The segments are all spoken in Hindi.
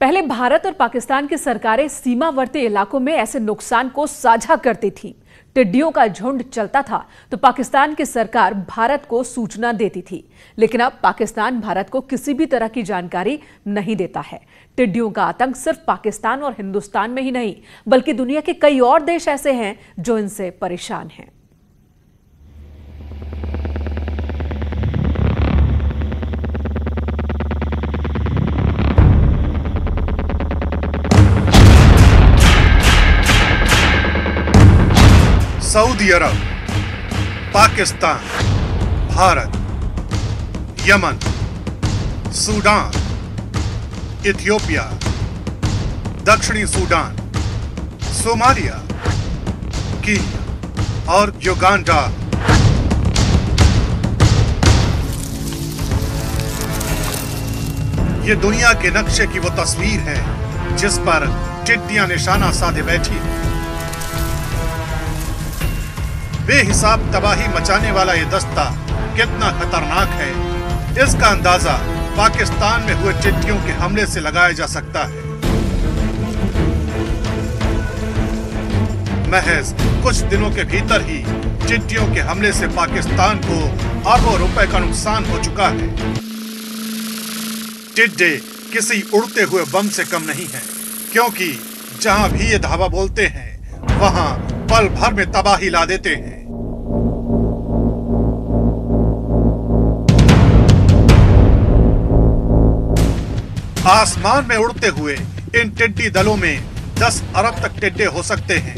पहले भारत और पाकिस्तान की सरकारें सीमावर्ती इलाकों में ऐसे नुकसान को साझा करती थी। टिड्डियों का झुंड चलता था तो पाकिस्तान की सरकार भारत को सूचना देती थी, लेकिन अब पाकिस्तान भारत को किसी भी तरह की जानकारी नहीं देता है। टिड्डियों का आतंक सिर्फ पाकिस्तान और हिंदुस्तान में ही नहीं, बल्कि दुनिया के कई और देश ऐसे हैं जो इनसे परेशान हैं। Saudi Arab, Pakistan, Bharat, Yemen, Sudan, Ethiopia, दक्षिणी सूडान, सोमालिया, कीनिया और युगांडा। ये दुनिया के नक्शे की वो तस्वीर है जिस पर टिड्डियां निशाना साधे बैठी हैं। बेहिसाब तबाही मचाने वाला ये दस्ता कितना खतरनाक है, इसका अंदाजा पाकिस्तान में हुए टिड्डियों के हमले से लगाया जा सकता है। महज कुछ दिनों के भीतर ही टिड्डियों के हमले से पाकिस्तान को अरबों रुपए का नुकसान हो चुका है। टिड्डे किसी उड़ते हुए बम से कम नहीं है, क्योंकि जहां भी ये धावा बोलते हैं वहां पल भर में तबाही ला देते हैं। आसमान में उड़ते हुए इन टिड्डी दलों में 10 अरब तक टिड्डे हो सकते हैं।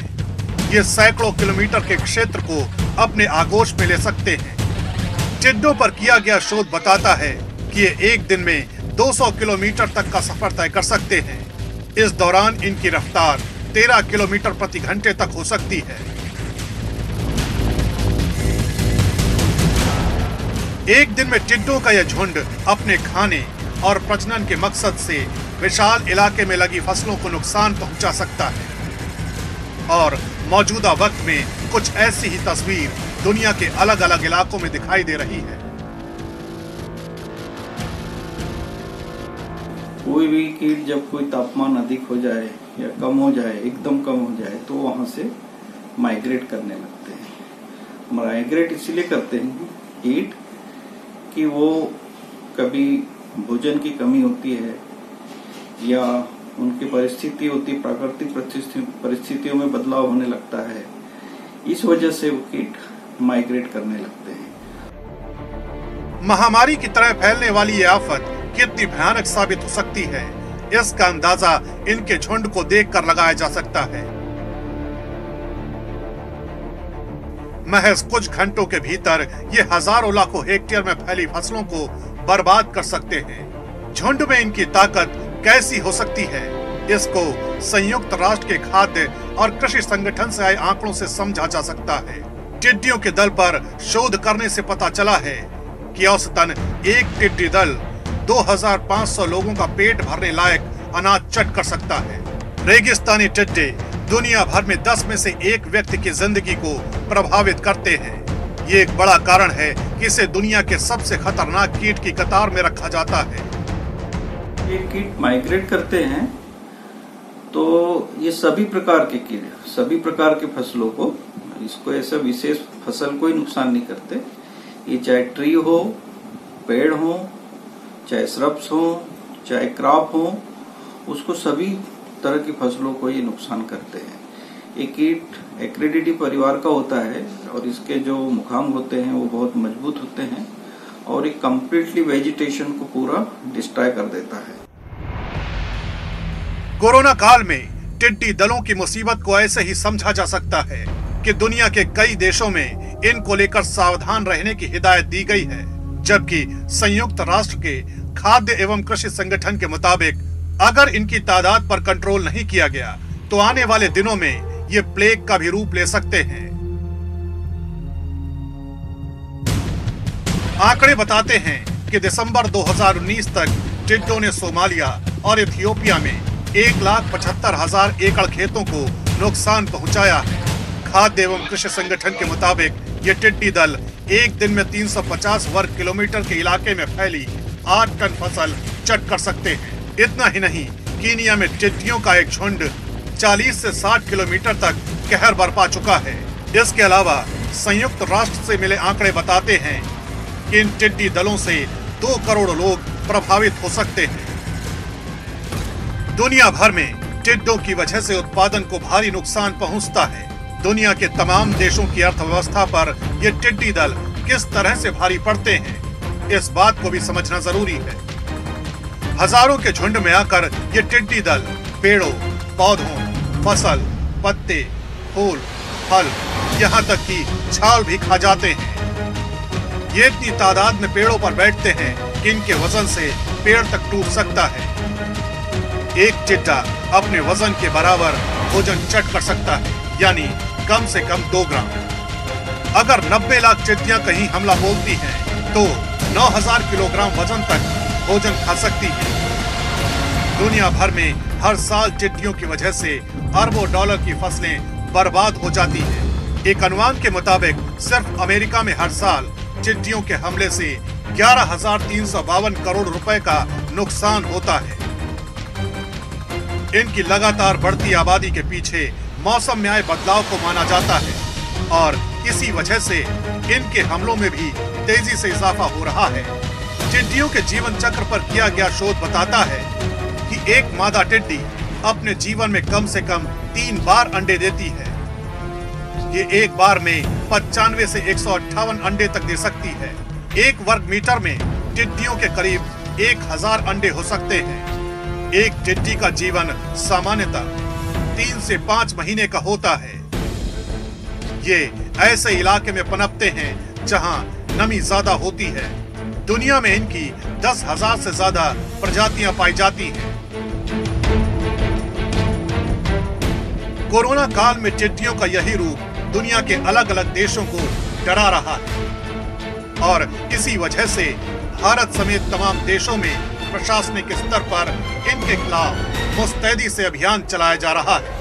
ये सैकड़ों किलोमीटर के क्षेत्र को अपने आगोश में ले सकते हैं। टिड्डों पर किया गया शोध बताता है कि ये एक दिन में 200 किलोमीटर तक का सफर तय कर सकते हैं। इस दौरान इनकी रफ्तार 13 किलोमीटर प्रति घंटे तक हो सकती है। एक दिन में टिड्डों का यह झुंड अपने खाने और प्रजनन के मकसद से विशाल इलाके में लगी फसलों को नुकसान पहुंचा सकता है। और मौजूदा वक्त में कुछ ऐसी ही तस्वीर दुनिया के अलग अलग इलाकों में दिखाई दे रही है। कोई भी कीट जब कोई तापमान अधिक हो जाए या कम हो जाए, एकदम कम हो जाए, तो वहां से माइग्रेट करने लगते हैं। माइग्रेट इसलिए करते हैं कीट कि वो कभी भोजन की कमी होती है या उनकी परिस्थिति होती, प्राकृतिक परिस्थितियों में बदलाव होने लगता है, इस वजह से वो कीट माइग्रेट करने लगते हैं। महामारी की तरह फैलने वाली ये आफत कितनी भयानक साबित हो सकती है, इसका अंदाजा इनके झुंड को देखकर लगाया जा सकता है। महज कुछ घंटों के भीतर ये हजारों लाखों हेक्टेयर में फैली फसलों को बर्बाद कर सकते हैं। झुंड में इनकी ताकत कैसी हो सकती है, इसको संयुक्त राष्ट्र के खाद्य और कृषि संगठन से आए आंकड़ों से समझा जा सकता है। टिड्डियों के दल पर शोध करने से पता चला है कि औसतन एक टिड्डी दल 2500 लोगों का पेट भरने लायक अनाज चट कर सकता है। रेगिस्तानी टिड्डे दुनिया भर में 10 में से 1 व्यक्ति की जिंदगी को प्रभावित करते हैं। ये एक बड़ा कारण है कि इसे दुनिया के सबसे खतरनाक कीट की कतार में रखा जाता है। ये कीट माइग्रेट करते हैं तो ये सभी प्रकार के कीट, सभी प्रकार के फसलों को, इसको ऐसा विशेष फसल कोई नुकसान नहीं करते। ये चाहे ट्री हो, पेड़ हो, चाहे श्रब्स हो, चाहे क्रॉप हो, उसको सभी तरह की फसलों को ये नुकसान करते हैं। ये कीट एक्रिडिडी परिवार का होता है और इसके जो मुखांग होते हैं वो बहुत मजबूत होते हैं और ये कंप्लीटली वेजिटेशन को पूरा डिस्ट्रॉय कर देता है। कोरोना काल में टिड्डी दलों की मुसीबत को ऐसे ही समझा जा सकता है कि दुनिया के कई देशों में इनको लेकर सावधान रहने की हिदायत दी गई है, जबकि संयुक्त राष्ट्र के खाद्य एवं कृषि संगठन के मुताबिक अगर इनकी तादाद पर कंट्रोल नहीं किया गया तो आने वाले दिनों में ये प्लेग का भी रूप ले सकते हैं। आंकड़े बताते हैं कि दिसंबर 2019 तक टिड्डों ने सोमालिया और इथियोपिया में 1,75,000 एकड़ खेतों को नुकसान पहुंचाया है। खाद्य एवं कृषि संगठन के मुताबिक ये टिड्डी दल एक दिन में 350 वर्ग किलोमीटर के इलाके में फैली 8 टन फसल चट कर सकते हैं। इतना ही नहीं, कीनिया में टिड्डियों का एक झुंड 40 से 60 किलोमीटर तक कहर बरपा चुका है। इसके अलावा संयुक्त राष्ट्र से मिले आंकड़े बताते हैं कि इन टिड्डी दलों से 2 करोड़ लोग प्रभावित हो सकते हैं। दुनिया भर में टिड्डों की वजह से उत्पादन को भारी नुकसान पहुंचता है। दुनिया के तमाम देशों की अर्थव्यवस्था पर ये टिड्डी दल किस तरह से भारी पड़ते हैं, इस बात को भी समझना जरूरी है। हजारों के झुंड में आकर ये टिड्डी दल पेड़ों, पौधों, फसल, पत्ते, फूल, फल, यहाँ तक कि छाल भी खा जाते हैं। ये इतनी तादाद में पेड़ों पर बैठते हैं कि इनके वजन से पेड़ तक टूट सकता है। एक टिड्डा अपने वजन के बराबर भोजन चट कर सकता है, यानी कम से कम 2 ग्राम। अगर 90 लाख टिड्डियां कहीं हमला बोलती हैं, तो 9000 किलोग्राम वजन तक भोजन खा सकती है। दुनिया भर में हर साल टिड्डियों की वजह से अरबों डॉलर की फसलें बर्बाद हो जाती हैं। एक अनुमान के मुताबिक सिर्फ अमेरिका में हर साल टिड्डियों के हमले से 11,352 करोड़ रुपए का नुकसान होता है। इनकी लगातार बढ़ती आबादी के पीछे मौसम में आए बदलाव को माना जाता है और इसी वजह से इनके हमलों में भी तेजी से इजाफा हो रहा है। टिड्डियों के जीवन चक्र पर किया गया शोध बताता है कि एक मादा टिड्डी अपने जीवन में कम से कम 3 बार अंडे देती है। ये एक बार में 95 से 158 अंडे तक दे सकती है। 1 वर्ग मीटर में टिड्डियों के करीब 1000 अंडे हो सकते हैं। एक टिड्डी का जीवन सामान्यतः 3 से 5 महीने का होता है। ये ऐसे इलाके में पनपते हैं जहां नमी ज्यादा होती है। दुनिया में इनकी 10,000 से ज्यादा प्रजातियां पाई जाती हैं। कोरोना काल में टिड्डियों का यही रूप दुनिया के अलग अलग देशों को डरा रहा है और इसी वजह से भारत समेत तमाम देशों में प्रशासनिक स्तर पर इनके खिलाफ मुस्तैदी से अभियान चलाया जा रहा है।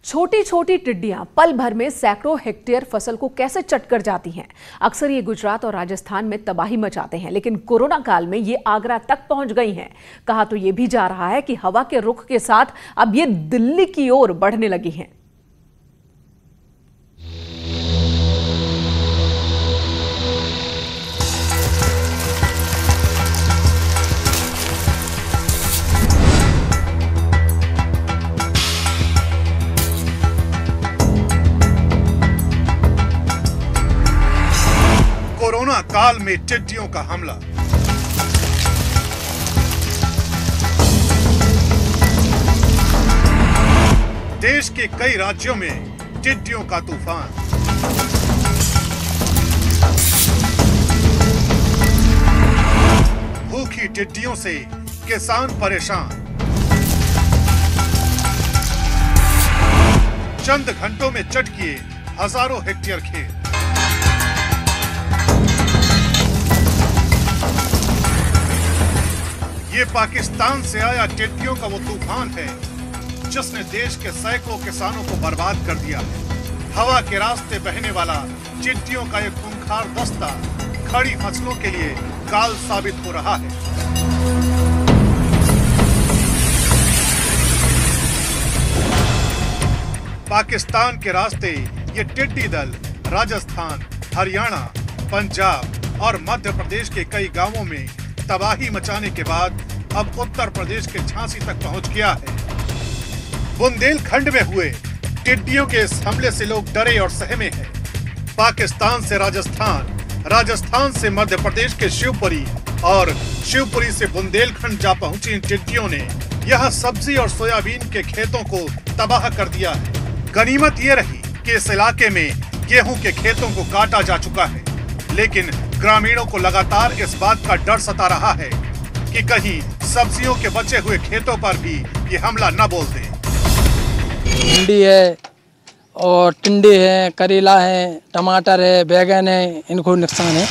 छोटी छोटी टिड्डियां पल भर में सैकड़ों हेक्टेयर फसल को कैसे चट कर जाती हैं। अक्सर ये गुजरात और राजस्थान में तबाही मचाते हैं, लेकिन कोरोना काल में ये आगरा तक पहुंच गई हैं। कहा तो ये भी जा रहा है कि हवा के रुख के साथ अब ये दिल्ली की ओर बढ़ने लगी हैं। कोरोना काल में टिड्डियों का हमला। देश के कई राज्यों में टिड्डियों का तूफान। भूखी टिड्डियों से किसान परेशान। चंद घंटों में चट किए हजारों हेक्टेयर खेत। ये पाकिस्तान से आया टिड्डियों का वो तूफान है जिसने देश के सैकड़ों किसानों को बर्बाद कर दिया है। हवा के रास्ते बहने वाला टिड्डियों का एक खूंखार दस्ता खड़ी फसलों के लिए काल साबित हो रहा है। पाकिस्तान के रास्ते ये टिड्डी दल राजस्थान, हरियाणा, पंजाब और मध्य प्रदेश के कई गांवों में तबाही मचाने के बाद अब उत्तर प्रदेश के झांसी तक पहुंच गया है। बुंदेलखंड में हुए टिड्डियों के इस हमले से लोग डरे और सहमे हैं। पाकिस्तान से राजस्थान, राजस्थान से मध्य प्रदेश के शिवपुरी और शिवपुरी से बुंदेलखंड जा पहुंची इन टिड्डियों ने यहां सब्जी और सोयाबीन के खेतों को तबाह कर दिया है। गनीमत ये रही कि इस इलाके में गेहूं के खेतों को काटा जा चुका है, लेकिन ग्रामीणों को लगातार इस बात का डर सता रहा है कि कहीं सब्जियों के बचे हुए खेतों पर भी ये हमला न बोल दे। भिंडी है और टिंडे है, करेला है, टमाटर है, बैगन है, इनको नुकसान है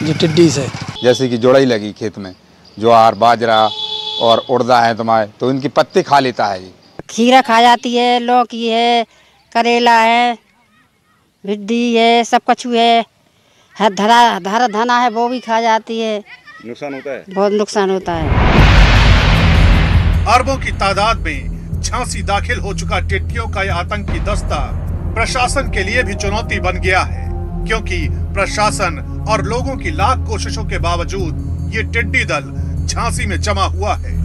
ये टिड्डी से। जैसे कि जोड़ई लगी खेत में, ज्वार, बाजरा और उड़दा है तुम्हारे, तो इनकी पत्ते खा लेता है। ये खीरा खा जाती है, लौकी है, करेला है, भिंडी है, सब कछु है, हरा धना है वो भी खा जाती है। नुकसान होता है, बहुत नुकसान होता है। अरबों की तादाद में झांसी दाखिल हो चुका टिड्डियों का यह आतंकी दस्ता प्रशासन के लिए भी चुनौती बन गया है, क्योंकि प्रशासन और लोगों की लाख कोशिशों के बावजूद ये टिड्डी दल झांसी में जमा हुआ है।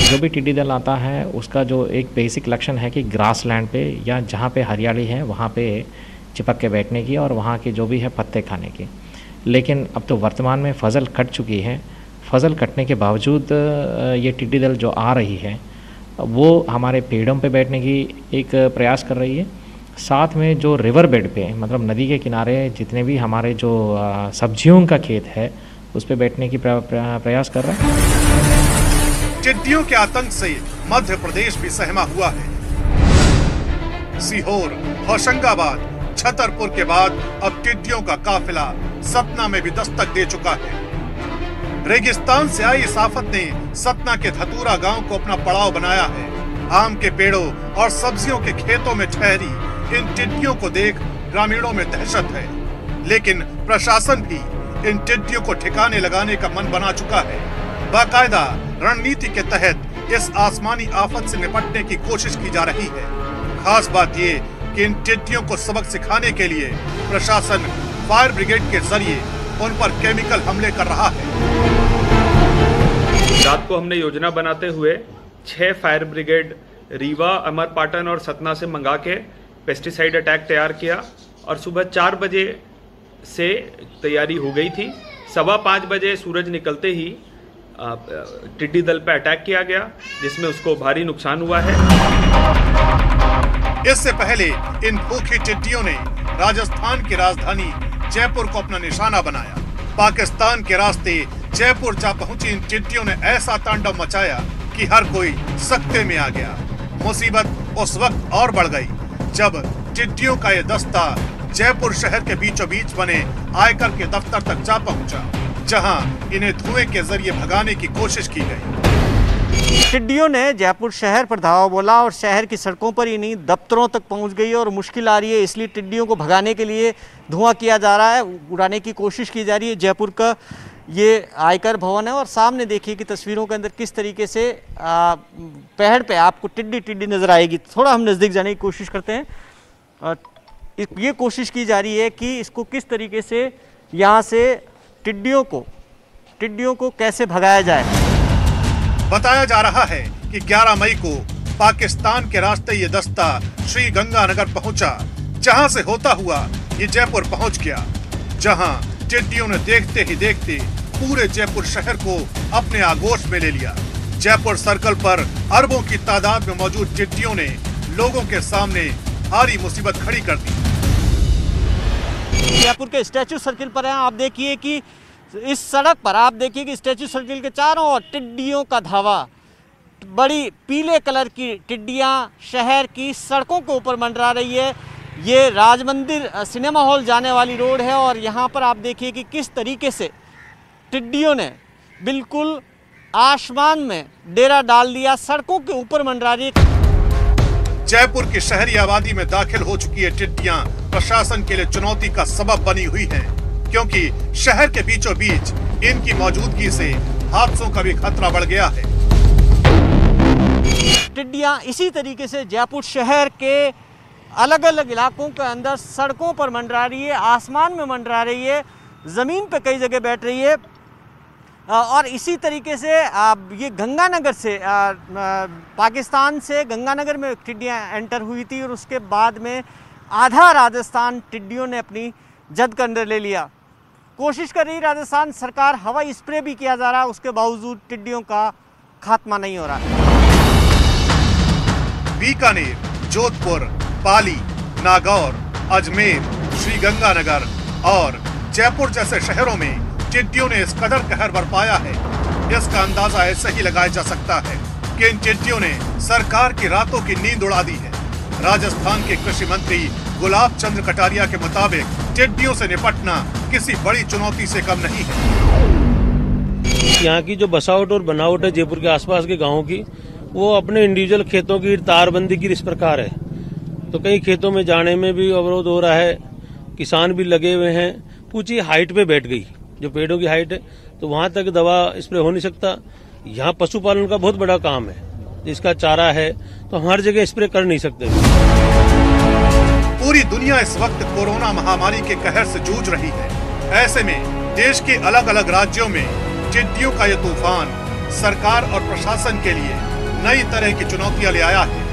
जो भी टिड्डी दल आता है उसका जो एक बेसिक लक्षण है कि ग्रास लैंड पे या जहाँ पे हरियाली है वहाँ पे चिपक के बैठने की और वहाँ के जो भी है पत्ते खाने की। लेकिन अब तो वर्तमान में फसल कट चुकी है। फसल कटने के बावजूद ये टिड्डी दल जो आ रही है वो हमारे पेड़ों पे बैठने की एक प्रयास कर रही है। साथ में जो रिवर बेड पे मतलब नदी के किनारे जितने भी हमारे जो सब्जियों का खेत है उस पे बैठने की प्रयास कर रहा है। टिड्डियों के आतंक से मध्य प्रदेश भी सहमा हुआ है। सीहोर, होशंगाबाद, छतरपुर के बाद अब टिड्डियों का काफिला सतना में भी दस्तक दे चुका है। रेगिस्तान से आई इस आफत ने सतना के धतूरा गांव को अपना पड़ाव बनाया है। आम के पेड़ों और सब्जियों के खेतों में ठहरी इन टिड्डियों को देख ग्रामीणों में दहशत है, लेकिन प्रशासन भी इन टिड्डियों को ठिकाने लगाने का मन बना चुका है। बाकायदा रणनीति के तहत इस आसमानी आफत से निपटने की कोशिश की जा रही है। खास बात ये कि इन टिड्डियों को सबक सिखाने के लिए प्रशासन फायर ब्रिगेड के जरिए उन पर केमिकल हमले कर रहा है। रात को हमने योजना बनाते हुए 6 फायर ब्रिगेड रीवा, अमरपाटन और सतना से मंगा के पेस्टिसाइड अटैक तैयार किया और सुबह 4 बजे से तैयारी हो गई थी। 5:15 बजे सूरज निकलते ही टिड्डी दल पर अटैक किया गया, जिसमें उसको भारी नुकसान हुआ है। इससे पहले इन भूखी टिड्डियों ने राजस्थान की राजधानी जयपुर को अपना निशाना बनाया। पाकिस्तान के रास्ते जयपुर जा पहुंची इन टिड्डियों ने ऐसा तांडव मचाया कि हर कोई सकते में आ गया। मुसीबत उस वक्त और बढ़ गई जब टिड्डियों का ये दस्ता जयपुर शहर के बीचों बीच बने आयकर के दफ्तर तक जा पहुंचा, जहां इन्हें धुएं के जरिए भगाने की कोशिश की गई। टिड्डियों ने जयपुर शहर पर धावा बोला और शहर की सड़कों पर ही नहीं दफ्तरों तक पहुंच गई और मुश्किल आ रही है। इसलिए टिड्डियों को भगाने के लिए धुआं किया जा रहा है, उड़ाने की कोशिश की जा रही है। जयपुर का ये आयकर भवन है और सामने देखिए कि तस्वीरों के अंदर किस तरीके से पहाड़ पे आपको टिड्डी नजर आएगी। थोड़ा हम नज़दीक जाने की कोशिश करते हैं। ये कोशिश की जा रही है कि इसको किस तरीके से यहाँ से टिड्डियों को कैसे भगाया जाए। बताया जा रहा है कि 11 मई को पाकिस्तान के रास्ते ये दस्ता श्री गंगानगर पहुंचा, जहां से होता हुआ ये जयपुर पहुंच गया, जहां टिड्डियों ने देखते ही देखते पूरे जयपुर शहर को अपने आगोश में ले लिया। जयपुर सर्कल पर अरबों की तादाद में मौजूद टिड्डियों ने लोगों के सामने भारी मुसीबत खड़ी कर दी। जयपुर के स्टैचू सर्किल पर हैं, आप देखिए कि इस सड़क पर आप देखिए कि स्टैचू सर्किल के चारों ओर टिड्डियों का धावा, बड़ी पीले कलर की टिड्डियां शहर की सड़कों के ऊपर मंडरा रही है। ये राजमंदिर सिनेमा हॉल जाने वाली रोड है और यहाँ पर आप देखिए कि किस तरीके से टिड्डियों ने बिल्कुल आसमान में डेरा डाल दिया, सड़कों के ऊपर मंडरा रही है। जयपुर की शहरी आबादी में दाखिल हो चुकी ये टिड्डियां प्रशासन के लिए चुनौती का सबब बनी हुई हैं, क्योंकि शहर के बीचों बीच इनकी मौजूदगी से हादसों का भी खतरा बढ़ गया है। टिड्डियां इसी तरीके से जयपुर शहर के अलग अलग इलाकों के अंदर सड़कों पर मंडरा रही है, आसमान में मंडरा रही है, ज़मीन पे कई जगह बैठ रही है। और इसी तरीके से ये गंगानगर से पाकिस्तान से गंगानगर में टिड्डियां एंटर हुई थी और उसके बाद में आधा राजस्थान टिड्डियों ने अपनी जद के अंदर ले लिया। कोशिश कर रही राजस्थान सरकार, हवाई स्प्रे भी किया जा रहा है, उसके बावजूद टिड्डियों का खात्मा नहीं हो रहा है। बीकानेर, जोधपुर, पाली, नागौर, अजमेर, श्रीगंगानगर और जयपुर जैसे शहरों में टिड्डियों ने इस कदर कहर बरपाया है, इसका अंदाजा ऐसे ही लगाया जा सकता है कि इन टिड्डियों ने सरकार की रातों की नींद उड़ा दी है। राजस्थान के कृषि मंत्री गुलाब चंद्र कटारिया के मुताबिक टिड्डियों से निपटना किसी बड़ी चुनौती से कम नहीं है। यहाँ की जो बसावट और बनावट है जयपुर के आसपास के गांवों की, वो अपने इंडिविजुअल खेतों की तारबंदी की इस प्रकार है, तो कई खेतों में जाने में भी अवरोध हो रहा है किसान भी लगे हुए हैं। कुछ ही हाइट पे बैठ गई, जो पेड़ों की हाइट है, तो वहां तक दवा स्प्रे हो नहीं सकता। यहाँ पशुपालन का बहुत बड़ा काम है, इसका चारा है, तो हम हर जगह स्प्रे कर नहीं सकते। पूरी दुनिया इस वक्त कोरोना महामारी के कहर से जूझ रही है। ऐसे में देश के अलग अलग राज्यों में टिड्डियों का ये तूफान सरकार और प्रशासन के लिए नई तरह की चुनौतियां ले आया है।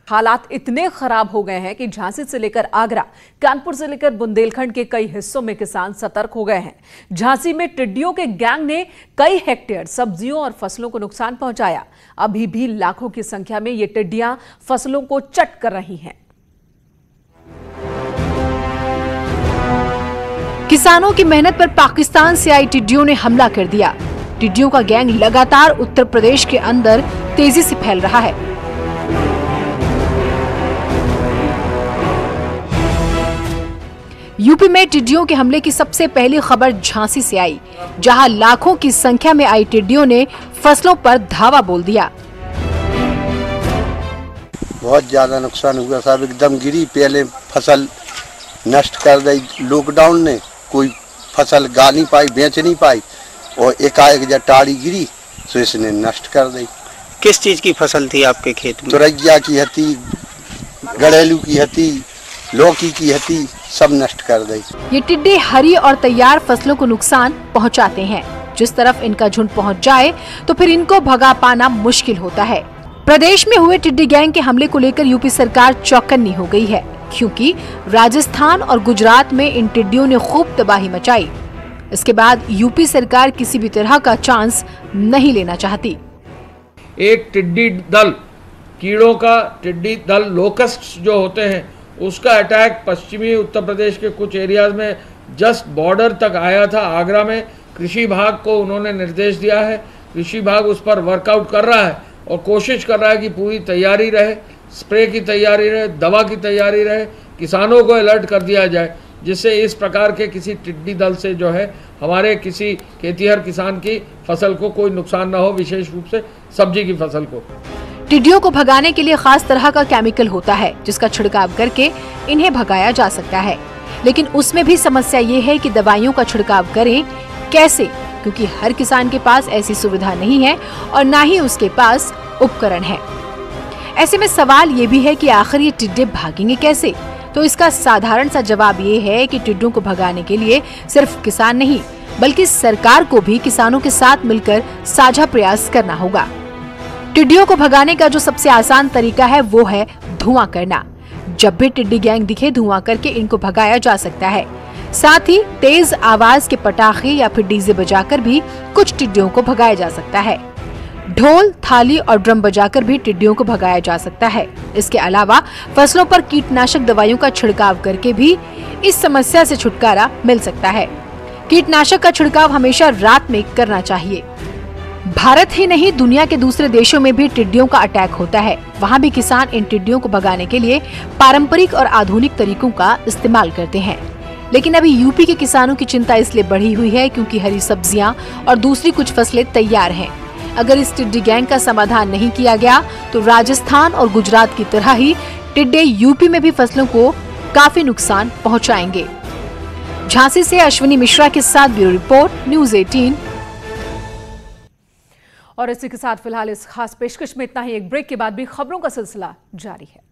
हालात इतने खराब हो गए हैं कि झांसी से लेकर आगरा, कानपुर से लेकर बुंदेलखंड के कई हिस्सों में किसान सतर्क हो गए हैं। झांसी में टिड्डियों के गैंग ने कई हेक्टेयर सब्जियों और फसलों को नुकसान पहुंचाया। अभी भी लाखों की संख्या में ये टिड्डियां फसलों को चट कर रही हैं। किसानों की मेहनत पर पाकिस्तान से आई टिड्डियों ने हमला कर दिया। टिड्डियों का गैंग लगातार उत्तर प्रदेश के अंदर तेजी से फैल रहा है। यूपी में टिड्डियों के हमले की सबसे पहली खबर झांसी से आई, जहां लाखों की संख्या में आई टिड्डियों ने फसलों पर धावा बोल दिया। बहुत ज्यादा नुकसान हुआ साहब, एकदम गिरी। पहले फसल नष्ट कर दी लॉकडाउन ने, कोई फसल गा नहीं पाई, बेच नहीं पाई, और एकाएक जब टाड़ी गिरी तो इसने नष्ट कर दी। किस चीज की फसल थी आपके खेत में? तुरैया की हती, गड़ेलू की हती, लौकी की हती, सब नष्ट कर दी। ये टिड्डे हरी और तैयार फसलों को नुकसान पहुंचाते हैं। जिस तरफ इनका झुंड पहुंच जाए तो फिर इनको भगा पाना मुश्किल होता है। प्रदेश में हुए टिड्डी गैंग के हमले को लेकर यूपी सरकार चौकन्नी हो गई है, क्योंकि राजस्थान और गुजरात में इन टिड्डियों ने खूब तबाही मचाई। इसके बाद यूपी सरकार किसी भी तरह का चांस नहीं लेना चाहती। एक टिड्डी दल, कीड़ों का टिड्डी दल, लोकस्ट जो होते हैं, उसका अटैक पश्चिमी उत्तर प्रदेश के कुछ एरियाज में जस्ट बॉर्डर तक आया था। आगरा में कृषि विभाग को उन्होंने निर्देश दिया है। कृषि विभाग उस पर वर्कआउट कर रहा है और कोशिश कर रहा है कि पूरी तैयारी रहे, स्प्रे की तैयारी रहे, दवा की तैयारी रहे, किसानों को अलर्ट कर दिया जाए, जिससे इस प्रकार के किसी टिड्डी दल से जो है हमारे किसी खेतीहर किसान की फसल को कोई नुकसान न हो, विशेष रूप से सब्जी की फसल को। टिड्डियों को भगाने के लिए खास तरह का केमिकल होता है, जिसका छिड़काव करके इन्हें भगाया जा सकता है। लेकिन उसमें भी समस्या ये है कि दवाइयों का छिड़काव करें कैसे, क्योंकि हर किसान के पास ऐसी सुविधा नहीं है और न ही उसके पास उपकरण है। ऐसे में सवाल ये भी है कि आखिर ये टिड्डे भागेंगे कैसे? तो इसका साधारण सा जवाब ये है कि टिड्डियों को भगाने के लिए सिर्फ किसान नहीं, बल्कि सरकार को भी किसानों के साथ मिलकर साझा प्रयास करना होगा। टिड्डियों को भगाने का जो सबसे आसान तरीका है वो है धुआं करना। जब भी टिड्डी गैंग दिखे, धुआं करके इनको भगाया जा सकता है। साथ ही तेज आवाज के पटाखे या फिर डीजे बजाकर भी कुछ टिड्डियों को भगाया जा सकता है। ढोल, थाली और ड्रम बजाकर भी टिड्डियों को भगाया जा सकता है। इसके अलावा फसलों पर कीटनाशक दवाइयों का छिड़काव करके भी इस समस्या से छुटकारा मिल सकता है। कीटनाशक का छिड़काव हमेशा रात में करना चाहिए। भारत ही नहीं, दुनिया के दूसरे देशों में भी टिड्डियों का अटैक होता है। वहाँ भी किसान इन टिड्डियों को भगाने के लिए पारंपरिक और आधुनिक तरीकों का इस्तेमाल करते हैं। लेकिन अभी यूपी के किसानों की चिंता इसलिए बढ़ी हुई है क्योंकि हरी सब्जियां और दूसरी कुछ फसलें तैयार हैं। अगर इस टिड्डी गैंग का समाधान नहीं किया गया तो राजस्थान और गुजरात की तरह ही टिड्डे यूपी में भी फसलों को काफी नुकसान पहुंचाएंगे। झांसी से अश्विनी मिश्रा के साथ ब्यूरो रिपोर्ट, न्यूज़ 18। और इसी के साथ फिलहाल इस खास पेशकश में इतना ही। एक ब्रेक के बाद भी खबरों का सिलसिला जारी है।